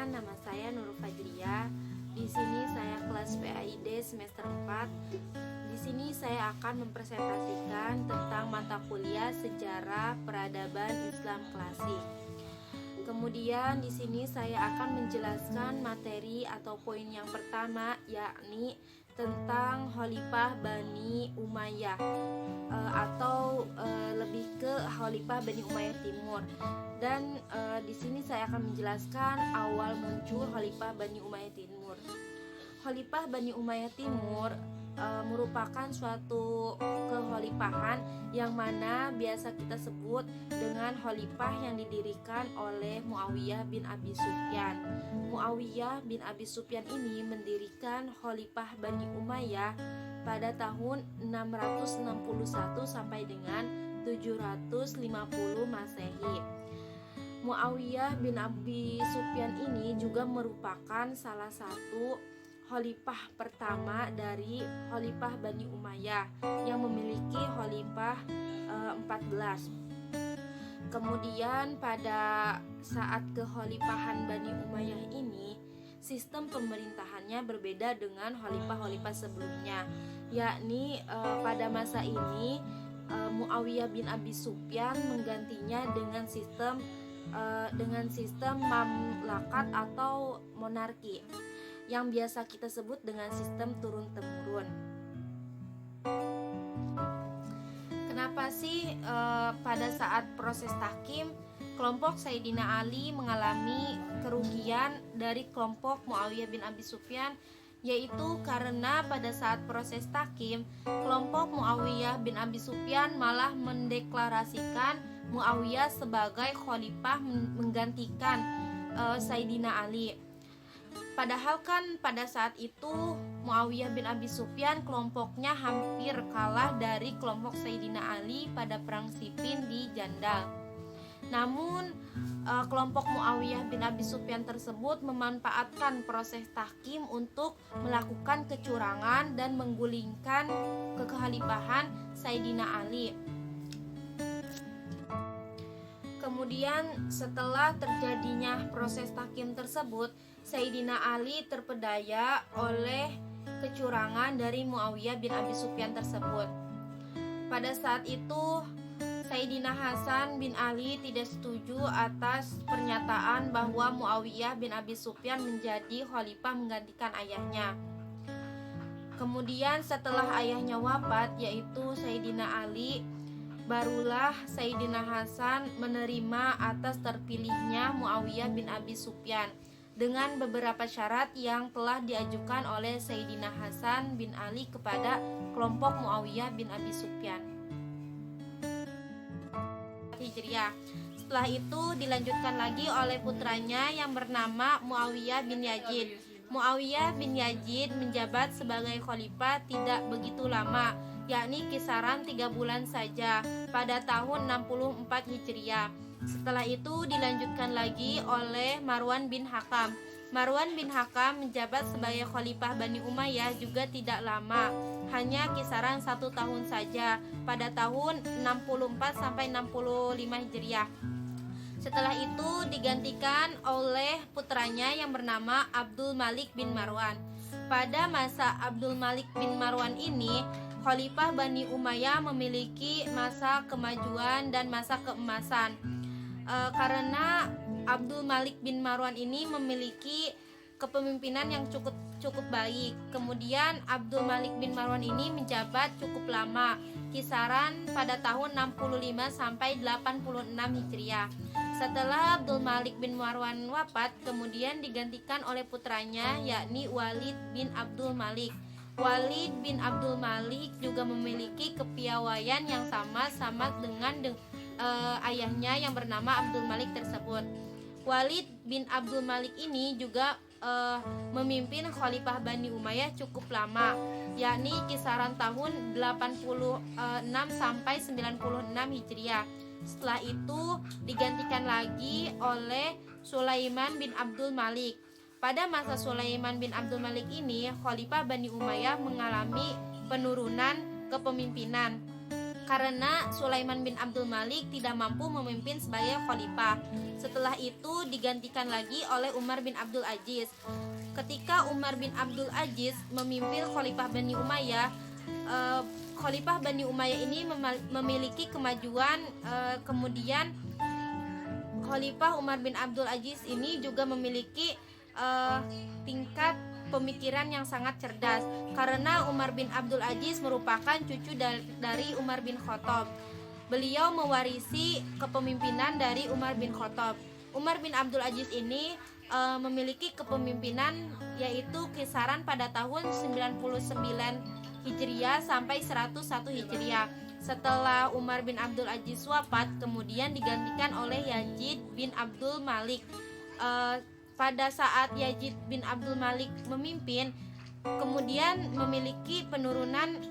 Perkenalkan, nama saya Nurul Fajriah. Di sini saya kelas PAID semester 4. Di sini saya akan mempresentasikan tentang mata kuliah Sejarah Peradaban Islam Klasik. Kemudian di sini saya akan menjelaskan materi atau poin yang pertama, yakni tentang Khalifah Bani Umayyah atau lebih ke Khalifah Bani Umayyah Timur. Dan di sini saya akan menjelaskan awal muncul Khalifah Bani Umayyah Timur. Khalifah Bani Umayyah Timur merupakan suatu kekhalifahan yang mana biasa kita sebut dengan khalifah yang didirikan oleh Muawiyah bin Abi Sufyan. Muawiyah bin Abi Sufyan ini mendirikan Khalifah Bani Umayyah pada tahun 661 sampai dengan 750 Masehi. Muawiyah bin Abi Sufyan ini juga merupakan salah satu khalifah pertama dari Khalifah Bani Umayyah yang memiliki khalifah 14. Kemudian pada saat kekhalifahan Bani Umayyah ini, sistem pemerintahannya berbeda dengan khalifah-khalifah sebelumnya, yakni pada masa ini Muawiyah bin Abi Sufyan menggantinya dengan sistem mamlakat atau monarki yang biasa kita sebut dengan sistem turun-temurun. Kenapa sih pada saat proses tahkim kelompok Sayyidina Ali mengalami kerugian dari kelompok Muawiyah bin Abi Sufyan? Yaitu karena pada saat proses tahkim kelompok Muawiyah bin Abi Sufyan malah mendeklarasikan Muawiyah sebagai khalifah menggantikan Sayyidina Ali. Padahal kan pada saat itu Muawiyah bin Abi Sufyan kelompoknya hampir kalah dari kelompok Sayyidina Ali pada perang Siffin di Jandal. Namun kelompok Muawiyah bin Abi Sufyan tersebut memanfaatkan proses tahkim untuk melakukan kecurangan dan menggulingkan kekhalifahan Sayyidina Ali. Kemudian setelah terjadinya proses tahkim tersebut, Sayyidina Ali terpedaya oleh kecurangan dari Muawiyah bin Abi Sufyan tersebut. Pada saat itu Sayyidina Hasan bin Ali tidak setuju atas pernyataan bahwa Muawiyah bin Abi Sufyan menjadi khalifah menggantikan ayahnya. Kemudian setelah ayahnya wafat, yaitu Sayyidina Ali, barulah Sayyidina Hasan menerima atas terpilihnya Muawiyah bin Abi Sufyan dengan beberapa syarat yang telah diajukan oleh Sayyidina Hasan bin Ali kepada kelompok Muawiyah bin Abi Sufyan. Hijriah. Setelah itu dilanjutkan lagi oleh putranya yang bernama Muawiyah bin Yazid. Muawiyah bin Yazid menjabat sebagai khalifah tidak begitu lama, yakni kisaran 3 bulan saja pada tahun 64 Hijriah. Setelah itu dilanjutkan lagi oleh Marwan bin Hakam. Marwan bin Hakam menjabat sebagai khalifah Bani Umayyah juga tidak lama, hanya kisaran 1 tahun saja pada tahun 64 sampai 65 Hijriah. Setelah itu digantikan oleh putranya yang bernama Abdul Malik bin Marwan. Pada masa Abdul Malik bin Marwan ini, Khalifah Bani Umayyah memiliki masa kemajuan dan masa keemasan. Karena Abdul Malik bin Marwan ini memiliki kepemimpinan yang cukup baik. Kemudian Abdul Malik bin Marwan ini menjabat cukup lama, kisaran pada tahun 65 sampai 86 Hijriah. Setelah Abdul Malik bin Marwan wafat, kemudian digantikan oleh putranya, yakni Walid bin Abdul Malik. Walid bin Abdul Malik juga memiliki kepiawaian yang sama dengan ayahnya yang bernama Abdul Malik tersebut. Walid bin Abdul Malik ini juga memimpin Khalifah Bani Umayyah cukup lama, yakni kisaran tahun 86 sampai 96 Hijriah. Setelah itu digantikan lagi oleh Sulaiman bin Abdul Malik. Pada masa Sulaiman bin Abdul Malik ini, Khalifah Bani Umayyah mengalami penurunan kepemimpinan. karena Sulaiman bin Abdul Malik tidak mampu memimpin sebagai khalifah. Setelah itu digantikan lagi oleh Umar bin Abdul Aziz. Ketika Umar bin Abdul Aziz memimpin Khalifah Bani Umayyah, Khalifah Bani Umayyah ini memiliki kemajuan. Kemudian Khalifah Umar bin Abdul Aziz ini juga memiliki tingkat pemikiran yang sangat cerdas, karena Umar bin Abdul Aziz merupakan cucu dari Umar bin Khattab. Beliau mewarisi kepemimpinan dari Umar bin Khattab. Umar bin Abdul Aziz ini memiliki kepemimpinan yaitu kisaran pada tahun 99 Hijriah sampai 101 Hijriah. Setelah Umar bin Abdul Aziz wafat, kemudian digantikan oleh Yazid bin Abdul Malik. Pada saat Yazid bin Abdul Malik memimpin, kemudian memiliki penurunan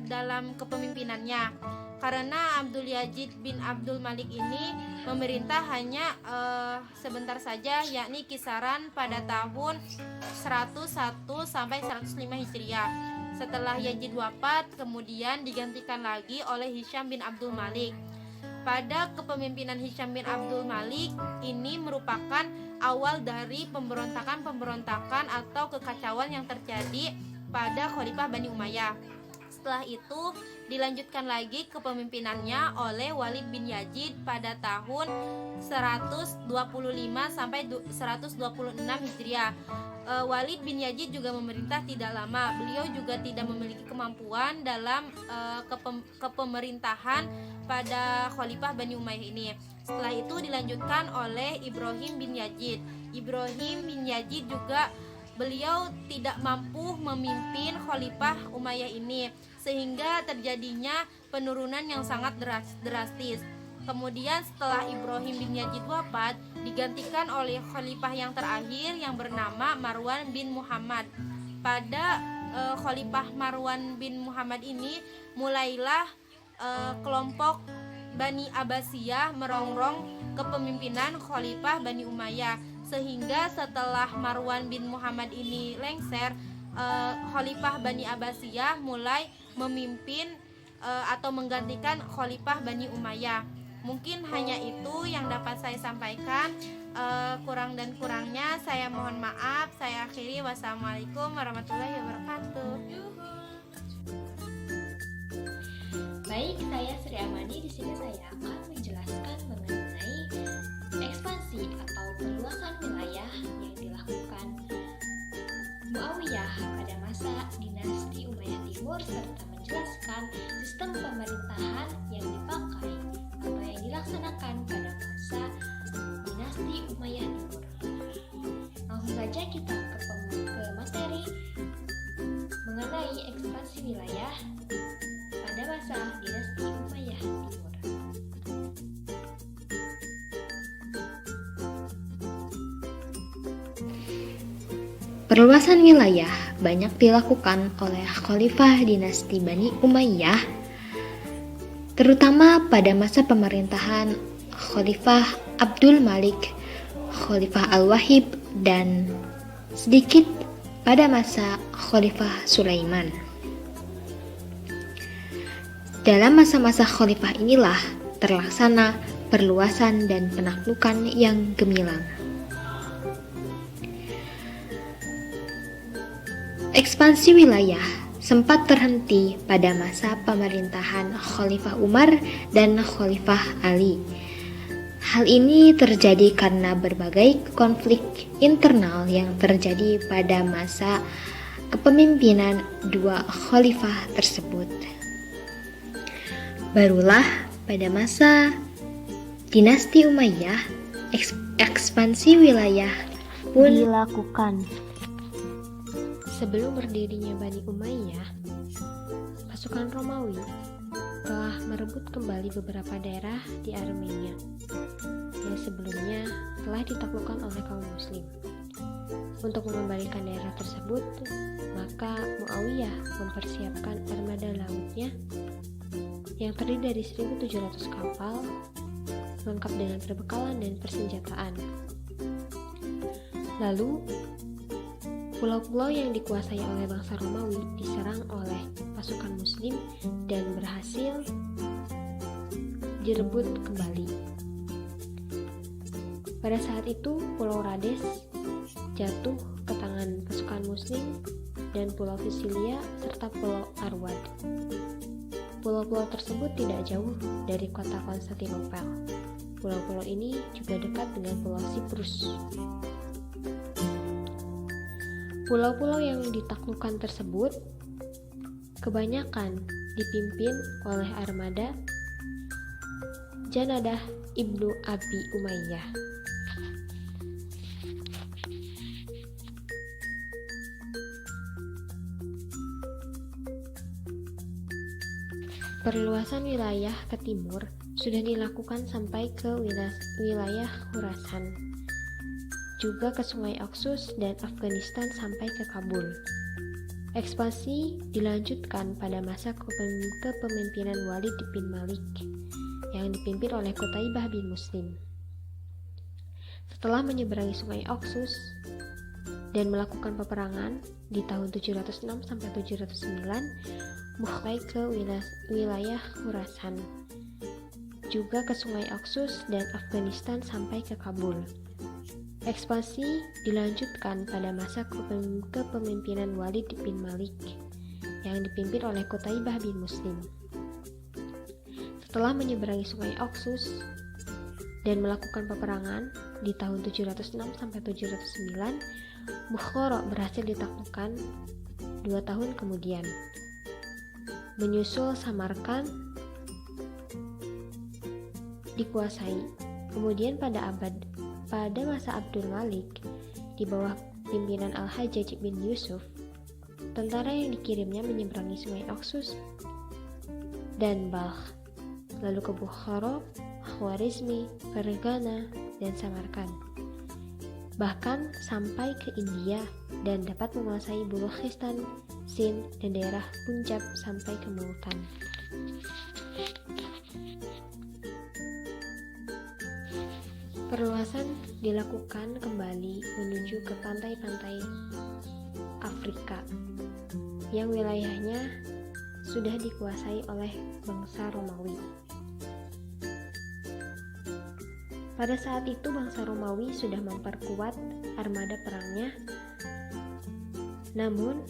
dalam kepemimpinannya, karena Abdul Yazid bin Abdul Malik ini memerintah hanya sebentar saja, yakni kisaran pada tahun 101 sampai 105 Hijriah. Setelah Yazid wafat, kemudian digantikan lagi oleh Hisham bin Abdul Malik. Pada kepemimpinan Hisham bin Abdul Malik ini merupakan awal dari pemberontakan atau kekacauan yang terjadi pada Khalifah Bani Umayyah. Setelah itu dilanjutkan lagi kepemimpinannya oleh Walid bin Yazid pada tahun 125 sampai 126 Hijriah. Walid bin Yazid juga memerintah tidak lama. Beliau juga tidak memiliki kemampuan dalam kepemerintahan pada Khalifah Bani Umayyah ini. Setelah itu dilanjutkan oleh Ibrahim bin Yazid. Ibrahim bin Yazid juga beliau tidak mampu memimpin Khalifah Umayyah ini, sehingga terjadinya penurunan yang sangat drastis. Kemudian setelah Ibrahim bin Yazid wafat, digantikan oleh khalifah yang terakhir yang bernama Marwan bin Muhammad. Pada Khalifah Marwan bin Muhammad ini mulailah kelompok Bani Abbasiyah merongrong kepemimpinan Khalifah Bani Umayyah, sehingga setelah Marwan bin Muhammad ini lengser, Khalifah Bani Abbasiyah mulai memimpin atau menggantikan Khalifah Bani Umayyah. Mungkin hanya itu yang dapat saya sampaikan. Kurang dan kurangnya saya mohon maaf. Saya akhiri. Wassalamualaikum warahmatullahi wabarakatuh. Baik, saya Sri Amani. Di sini saya akan menjelaskan mengenai ekspansi atau perluasan wilayah yang dilakukan Muawiyah pada masa dinasti Umayyah Timur, serta menjelaskan sistem pemerintahan yang dipakai atau yang dilaksanakan pada masa dinasti Umayyah Timur. Langsung saja kita ke materi mengenai ekspansi wilayah pada masa dinasti Umayyah Timur. Perluasan wilayah banyak dilakukan oleh Khalifah dinasti Bani Umayyah, terutama pada masa pemerintahan Khalifah Abdul Malik, Khalifah Al-Wahid, dan sedikit pada masa Khalifah Sulaiman. Dalam masa-masa khalifah inilah terlaksana perluasan dan penaklukan yang gemilang. Ekspansi wilayah sempat terhenti pada masa pemerintahan Khalifah Umar dan Khalifah Ali. Hal ini terjadi karena berbagai konflik internal yang terjadi pada masa kepemimpinan dua khalifah tersebut. Barulah pada masa dinasti Umayyah, ekspansi wilayah pun dilakukan. Sebelum berdirinya Bani Umayyah, pasukan Romawi telah merebut kembali beberapa daerah di Armenia yang sebelumnya telah ditaklukkan oleh kaum muslim. Untuk mengembalikan daerah tersebut, maka Muawiyah mempersiapkan armada lautnya yang terdiri dari 1.700 kapal lengkap dengan perbekalan dan persenjataan. Lalu pulau-pulau yang dikuasai oleh bangsa Romawi diserang oleh pasukan Muslim dan berhasil direbut kembali. Pada saat itu, Pulau Rhodes jatuh ke tangan pasukan Muslim dan Pulau Sisilia serta Pulau Arwad. Pulau-pulau tersebut tidak jauh dari kota Konstantinopel. Pulau-pulau ini juga dekat dengan Pulau Siprus. Pulau-pulau yang ditaklukkan tersebut kebanyakan dipimpin oleh armada Janadah Ibnu Abi Umayyah. Perluasan wilayah ke timur sudah dilakukan sampai ke wilayah Khurasan, juga ke Sungai Oxus dan Afghanistan sampai ke Kabul. Ekspansi dilanjutkan pada masa kepemimpinan Walid bin Malik yang dipimpin oleh Qutaibah bin Muslim. Setelah menyeberangi Sungai Oxus dan melakukan peperangan di tahun 706 sampai 709, mulai ke wilayah Khurasan, juga ke Sungai Oxus dan Afghanistan sampai ke Kabul. Ekspansi dilanjutkan pada masa kepemimpinan Walid bin Malik yang dipimpin oleh Qutaibah bin Muslim. Setelah menyeberangi Sungai Oxus dan melakukan peperangan di tahun 706 sampai 709, Bukhara berhasil ditaklukkan 2 tahun kemudian. Menyusul Samarkand dikuasai. Kemudian pada masa Abdul Malik di bawah pimpinan Al-Hajjaj bin Yusuf, tentara yang dikirimnya menyeberangi Sungai Oxus dan Balkh, lalu ke Bukhara, Khwarizmi, Fergana, dan Samarkand, bahkan sampai ke India dan dapat menguasai Balochistan, Sind, dan daerah Punjab sampai ke Multan. Perluasan dilakukan kembali menuju ke pantai-pantai Afrika yang wilayahnya sudah dikuasai oleh bangsa Romawi. Pada saat itu bangsa Romawi sudah memperkuat armada perangnya, namun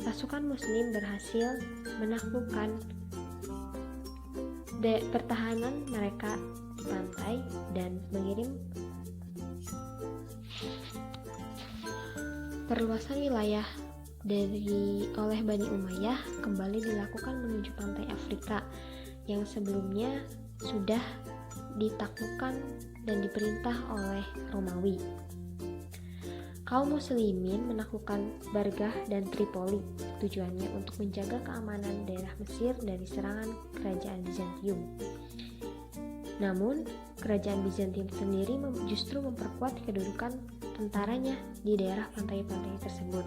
pasukan Muslim berhasil menaklukkan pertahanan mereka di pantai dan mengirim perluasan wilayah oleh Bani Umayyah kembali dilakukan menuju pantai Afrika yang sebelumnya sudah ditaklukkan dan diperintah oleh Romawi. Kaum muslimin menaklukkan Bargah dan Tripoli, tujuannya untuk menjaga keamanan daerah Mesir dari serangan kerajaan Bizantium. Namun, kerajaan Bizantium sendiri justru memperkuat kedudukan tentaranya di daerah pantai-pantai tersebut.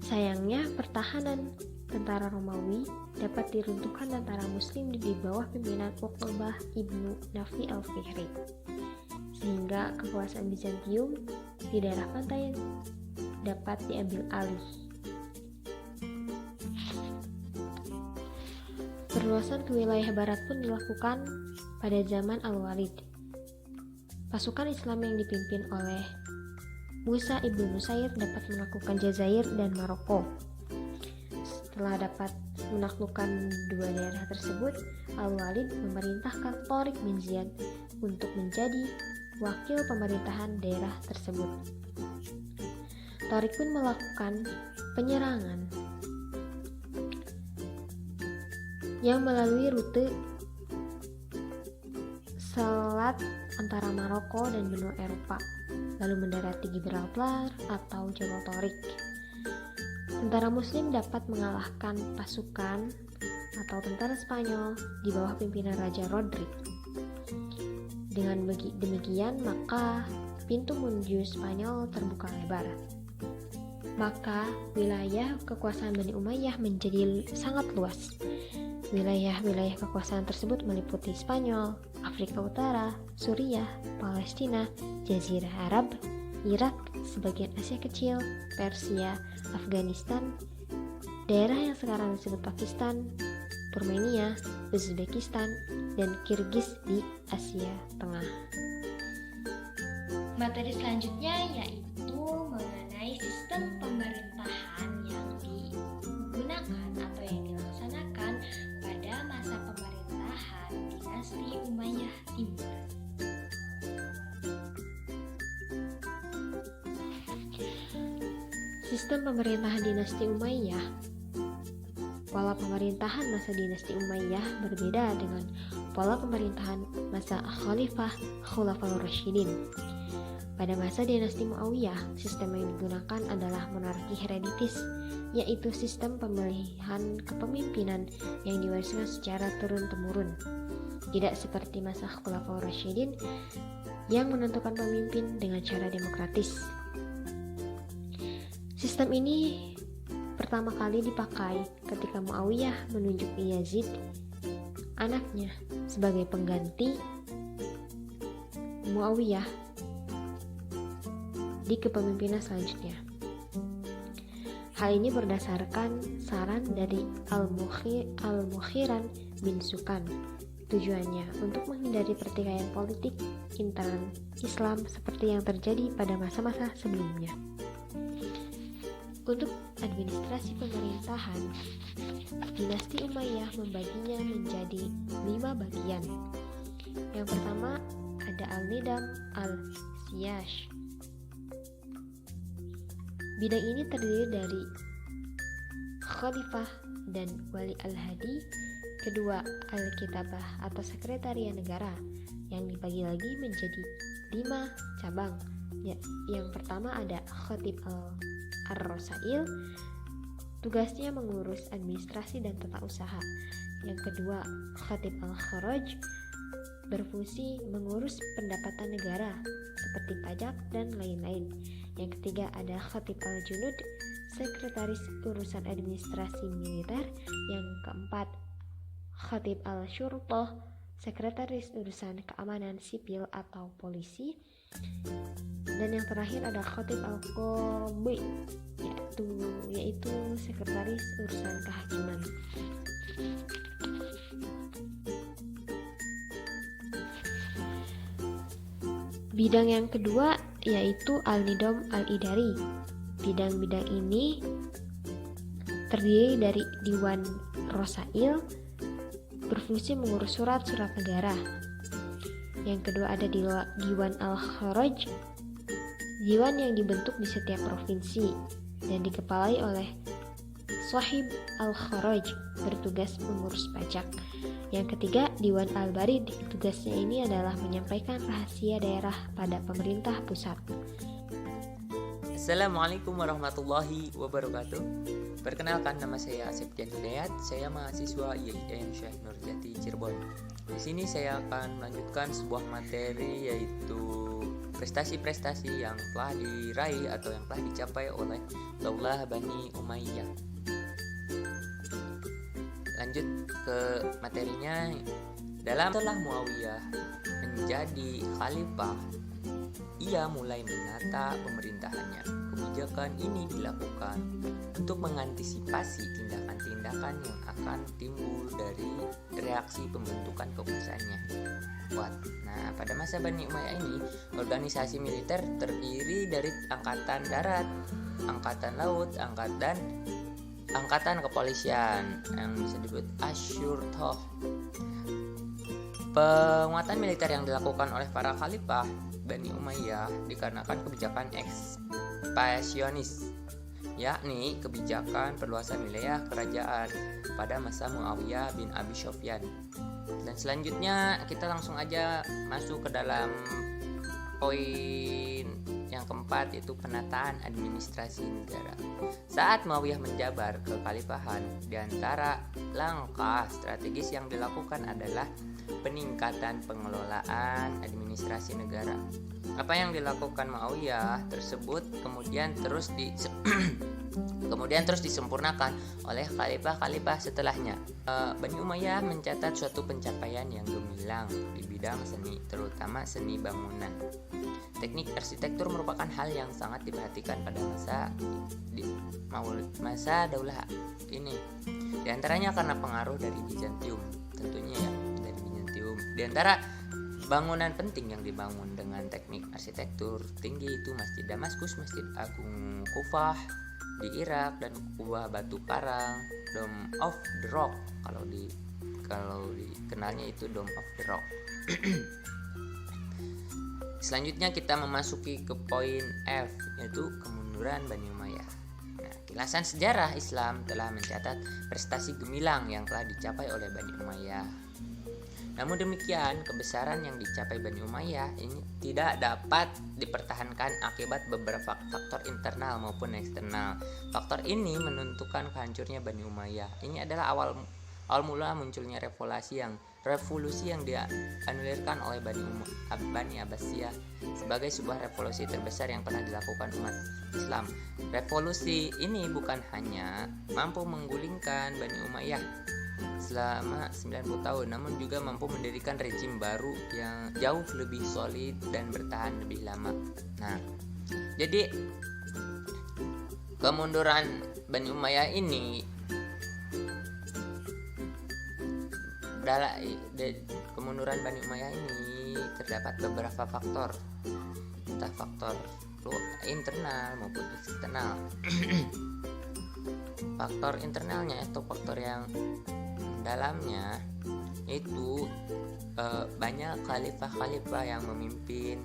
Sayangnya, pertahanan tentara Romawi dapat diruntuhkan tentara Muslim di bawah pimpinan Uqbah ibnu Nafi al-Fihri, sehingga kekuasaan Bizantium di daerah pantai dapat diambil alih. Perluasan ke wilayah barat pun dilakukan pada zaman Al-Walid. Pasukan Islam yang dipimpin oleh Musa ibnu Nusair dapat menaklukkan Jazair dan Maroko. Setelah dapat menaklukkan 2 daerah tersebut, Al-Walid memerintahkan Tariq bin Ziyad untuk menjadi wakil pemerintahan daerah tersebut. Tariq pun melakukan penyerangan yang melalui rute selat antara Maroko dan benua Eropa, lalu mendarat di Gibraltar atau Jabal Tariq. Tentara Muslim dapat mengalahkan pasukan atau tentara Spanyol di bawah pimpinan Raja Rodrik. Dengan demikian, maka pintu menuju Spanyol terbuka lebar. Maka wilayah kekuasaan Bani Umayyah menjadi sangat luas. Wilayah-wilayah kekuasaan tersebut meliputi Spanyol, Afrika Utara, Suriah, Palestina, Jazirah Arab, Irak, sebagian Asia Kecil, Persia, Afghanistan, daerah yang sekarang disebut Pakistan, Turkmenia, Uzbekistan, dan Kirgiz di Asia Tengah. Materi selanjutnya yaitu mengenai sistem pemerintahan yang digunakan atau yang dilaksanakan pada masa pemerintahan dinasti Umayyah Timur. Sistem pemerintahan dinasti Umayyah. Pola pemerintahan masa dinasti Umayyah berbeda dengan pola pemerintahan masa Khalifah Khulafaur Rasyidin. Pada masa dinasti Muawiyah, sistem yang digunakan adalah monarki hereditis, yaitu sistem pemilihan kepemimpinan yang diwariskan secara turun-temurun. Tidak seperti masa Khulafaur Rasyidin yang menentukan pemimpin dengan cara demokratis. Sistem ini pertama kali dipakai ketika Muawiyah menunjuk Yazid, anaknya, sebagai pengganti Muawiyah di kepemimpinan selanjutnya. Hal ini berdasarkan saran dari Al-Mukhiran bin Sukan. Tujuannya untuk menghindari pertikaian politik intern Islam seperti yang terjadi pada masa-masa sebelumnya. Untuk administrasi pemerintahan, dinasti Umayyah membaginya menjadi 5 bagian. Yang pertama ada Al-Nidam Al-Siyash. Bidang ini terdiri dari Khalifah dan Wali Al-Hadi. Kedua, Al-Kitabah atau Sekretariat Negara yang dibagi lagi menjadi 5 cabang. Yang pertama ada Khatib Ar-Rosail, tugasnya mengurus administrasi dan tata usaha. Yang kedua, Khatib Al-Kharaj, berfungsi mengurus pendapatan negara seperti pajak dan lain-lain. Yang ketiga ada Khatib Al-Junud, sekretaris urusan administrasi militer. Yang keempat, Khatib Al-Syurtah, sekretaris urusan keamanan sipil atau polisi. Dan yang terakhir ada Khatib Al-Qadhi, yaitu sekretaris urusan kehakiman. Bidang yang kedua yaitu Al-Nidam Al-Idari. Bidang-bidang ini terdiri dari Diwan Rosail, berfungsi mengurus surat-surat negara. Yang kedua ada Diwan Al-Kharaj, diwan yang dibentuk di setiap provinsi dan dikepalai oleh Shahib Al-Kharaj, bertugas mengurus pajak. Yang ketiga, Diwan Al-Barid, tugasnya ini adalah menyampaikan rahasia daerah pada pemerintah pusat. Assalamualaikum warahmatullahi wabarakatuh. Perkenalkan, nama saya Septian Hidayat. Saya mahasiswa IAIN Syekh Nurjati Cirebon. Di sini saya akan melanjutkan sebuah materi yaitu prestasi-prestasi yang telah diraih atau yang telah dicapai oleh Daulah Bani Umayyah. Lanjut ke materinya. Setelah Muawiyah menjadi khalifah, ia mulai menata pemerintahannya. Kebijakan ini dilakukan untuk mengantisipasi tindakan-tindakan yang akan timbul dari reaksi pembentukan kekuasaannya. Nah, pada masa Bani Umayyah ini, organisasi militer terdiri dari angkatan darat, angkatan laut, angkatan kepolisian yang bisa disebut Asyurtoh. Penguatan militer yang dilakukan oleh para khalifah Bani Umayyah dikarenakan kebijakan ekspansionis, yakni kebijakan perluasan wilayah kerajaan pada masa Muawiyah bin Abi Sufyan. Dan selanjutnya kita langsung aja masuk ke dalam poin yang keempat, yaitu penataan administrasi negara. Saat Muawiyah menjabar kekhalifahan, di antara langkah strategis yang dilakukan adalah peningkatan pengelolaan administrasi negara. Apa yang dilakukan Muawiyah tersebut kemudian terus Kemudian terus disempurnakan oleh khalifah-khalifah setelahnya. Bani Umayyah mencatat suatu pencapaian yang gemilang di bidang seni, terutama seni bangunan. Teknik arsitektur merupakan hal yang sangat diperhatikan pada masa daulah ini. Di antaranya karena pengaruh dari Bizantium, tentunya ya, dari Bizantium. Di antara bangunan penting yang dibangun dengan teknik arsitektur tinggi itu Masjid Damaskus, Masjid Agung Kufah di Irak, dan kubah batu karang Dome of the Rock, kalau dikenalnya itu Dome of the Rock. Selanjutnya kita memasuki ke poin F, yaitu kemunduran Bani Umayyah. Nah, kilasan sejarah Islam telah mencatat prestasi gemilang yang telah dicapai oleh Bani Umayyah. Namun demikian, kebesaran yang dicapai Bani Umayyah ini tidak dapat dipertahankan akibat beberapa faktor internal maupun eksternal. Faktor ini menentukan kehancurannya Bani Umayyah. Ini adalah awal mula munculnya revolusi yang dianulirkan oleh Bani Abbasiyah sebagai sebuah revolusi terbesar yang pernah dilakukan umat Islam. Revolusi ini bukan hanya mampu menggulingkan Bani Umayyah selama 90 tahun, namun juga mampu mendirikan rejim baru yang jauh lebih solid dan bertahan lebih lama. Nah, jadi kemunduran Bani Umayyah ini terdapat beberapa faktor, entah faktor internal maupun eksternal. Faktor internalnya atau faktor yang dalamnya itu banyak khalifah-khalifah yang memimpin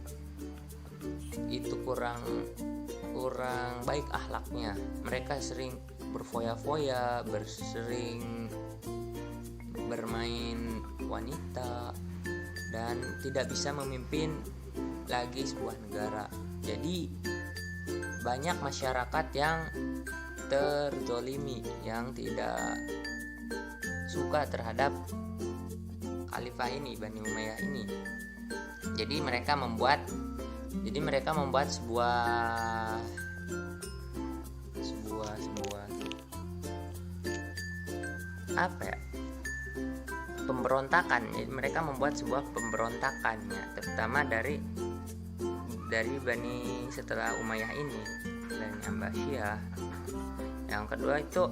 itu kurang baik akhlaknya. Mereka sering berfoya-foya, sering bermain wanita, dan tidak bisa memimpin lagi sebuah negara. Jadi banyak masyarakat yang terzolimi, yang tidak suka terhadap khalifah ini, Bani Umayyah ini. Jadi mereka membuat sebuah apa ya? Pemberontakan. Jadi mereka membuat sebuah pemberontakannya, terutama dari Bani setelah Umayyah ini, Bani Abbasiyah. Yang kedua itu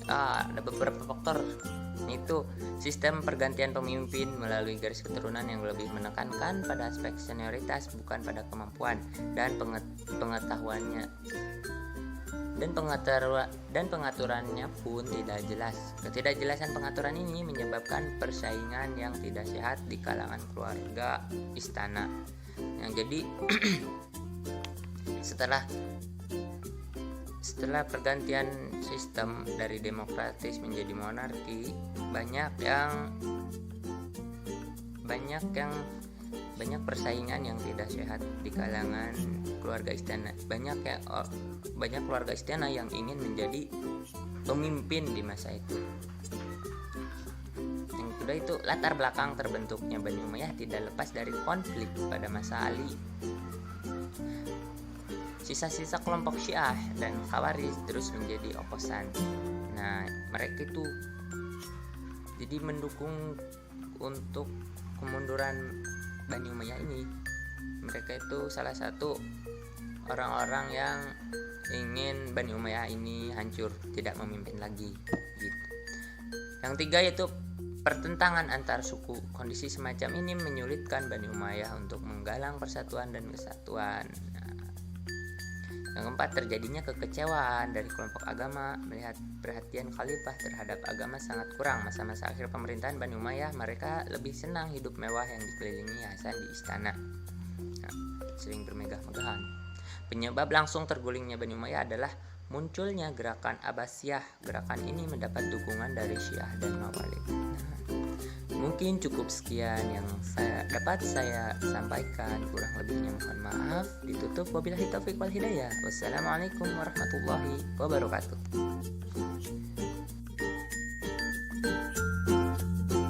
ada beberapa faktor, itu sistem pergantian pemimpin melalui garis keturunan yang lebih menekankan pada aspek senioritas bukan pada kemampuan dan pengetahuannya, dan pengaturannya pun tidak jelas. Ketidakjelasan pengaturan ini menyebabkan persaingan yang tidak sehat di kalangan keluarga istana. Yang jadi setelah pergantian sistem dari demokratis menjadi monarki, banyak persaingan yang tidak sehat di kalangan keluarga istana. Banyak keluarga istana yang ingin menjadi pemimpin di masa itu. Yang kedua itu latar belakang terbentuknya Bani Umayyah tidak lepas dari konflik pada masa Ali. Sisa-sisa kelompok Syiah dan Khawarij terus menjadi oposan. Nah, mereka itu jadi mendukung untuk kemunduran Bani Umayyah ini. Mereka itu salah satu orang-orang yang ingin Bani Umayyah ini hancur, tidak memimpin lagi gitu. Yang tiga yaitu pertentangan antar suku. Kondisi semacam ini menyulitkan Bani Umayyah untuk menggalang persatuan dan kesatuan. Yang keempat, terjadinya kekecewaan dari kelompok agama melihat perhatian khalifah terhadap agama sangat kurang. Masa-masa akhir pemerintahan Bani Umayyah, mereka lebih senang hidup mewah yang dikelilingi hiasan di istana. Sering bermegah-megahan. Penyebab langsung tergulingnya Bani Umayyah adalah munculnya gerakan Abbasiyah. Gerakan ini mendapat dukungan dari Syiah dan Mawalid. Mungkin cukup sekian yang dapat saya sampaikan, kurang lebihnya mohon maaf. Ditutup wabillahi taufiq wal hidayah. Wassalamualaikum warahmatullahi wabarakatuh.